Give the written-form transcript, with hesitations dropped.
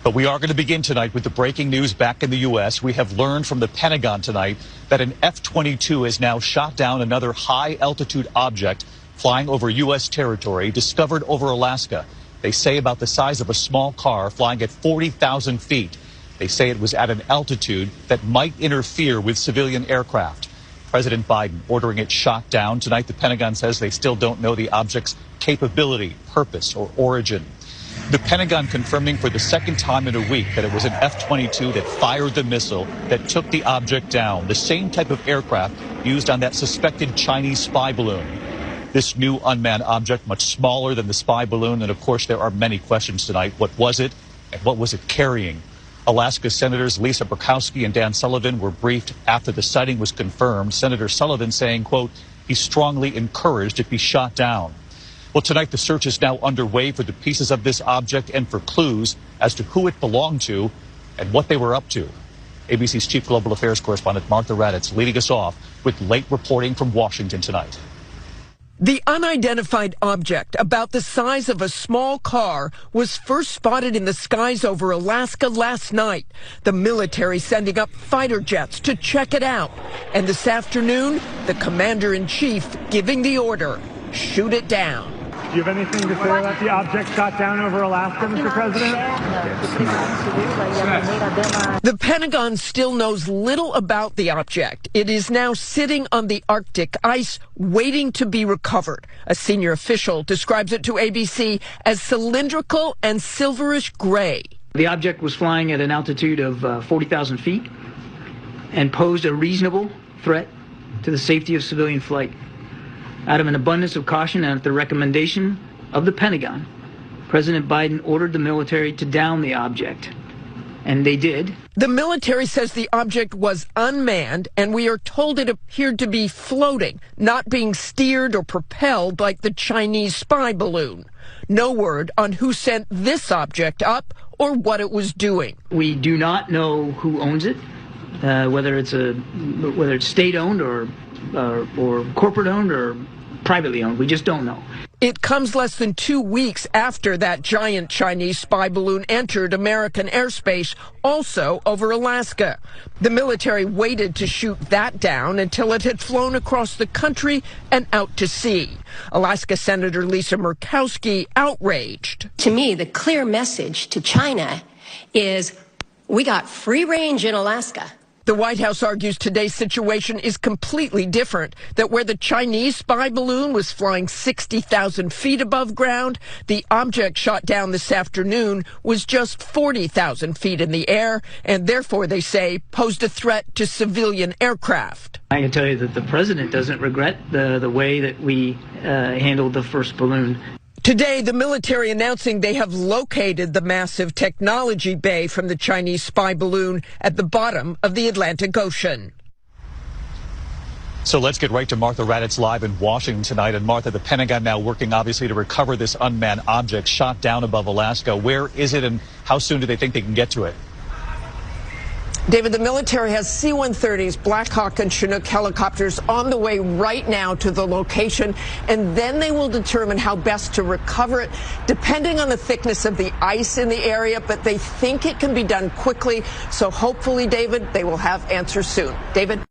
But we are going to begin tonight with the breaking news back in the U.S. We have learned from the Pentagon tonight that an F-22 has now shot down another high-altitude object flying over U.S. territory, discovered over Alaska. They say about the size of a small car, flying at 40,000 feet. They say it was at an altitude that might interfere with civilian aircraft. President Biden ordering it shot down. Tonight, the Pentagon says they still don't know the object's capability, purpose, or origin. The Pentagon confirming for the second time in a week that it was an F-22 that fired the missile that took the object down, the same type of aircraft used on that suspected Chinese spy balloon. This new unmanned object, much smaller than the spy balloon, and of course there are many questions tonight. What was it, and what was it carrying? Alaska Senators Lisa Murkowski and Dan Sullivan were briefed after the sighting was confirmed. Senator Sullivan saying, quote, he strongly encouraged it be shot down. Well, tonight the search is now underway for the pieces of this object and for clues as to who it belonged to and what they were up to. ABC's Chief Global Affairs Correspondent Martha Raddatz leading us off with late reporting from Washington tonight. The unidentified object, about the size of a small car, was first spotted in the skies over Alaska last night. The military sending up fighter jets to check it out. And this afternoon, the commander-in-chief giving the order, shoot it down. Do you have anything to say about the object shot down over Alaska, Mr. President? The Pentagon still knows little about the object. It is now sitting on the Arctic ice, waiting to be recovered. A senior official describes it to ABC as cylindrical and silverish gray. The object was flying at an altitude of 40,000 feet and posed a reasonable threat to the safety of civilian flight. Out of an abundance of caution and at the recommendation of the Pentagon, President Biden ordered the military to down the object. And they did. The military says the object was unmanned, and we are told it appeared to be floating, not being steered or propelled like the Chinese spy balloon. No word on who sent this object up or what it was doing. We do not know who owns it, whether it's state-owned or corporate-owned or privately owned. We just don't know. It comes less than 2 weeks after that giant Chinese spy balloon entered American airspace, also over Alaska. The military waited to shoot that down until it had flown across the country and out to sea. Alaska Senator Lisa Murkowski outraged. To me, the clear message to China is we got free range in Alaska. The White House argues today's situation is completely different, that where the Chinese spy balloon was flying 60,000 feet above ground, the object shot down this afternoon was just 40,000 feet in the air, and therefore, they say, posed a threat to civilian aircraft. I can tell you that the president doesn't regret the way that we handled the first balloon. Today, the military announcing they have located the massive technology bay from the Chinese spy balloon at the bottom of the Atlantic Ocean. So let's get right to Martha Raddatz live in Washington tonight. And Martha, the Pentagon now working obviously to recover this unmanned object shot down above Alaska. Where is it and how soon do they think they can get to it? David, the military has C-130s, Black Hawk and Chinook helicopters on the way right now to the location, and then they will determine how best to recover it, depending on the thickness of the ice in the area, but they think it can be done quickly, so hopefully, David, they will have answers soon. David?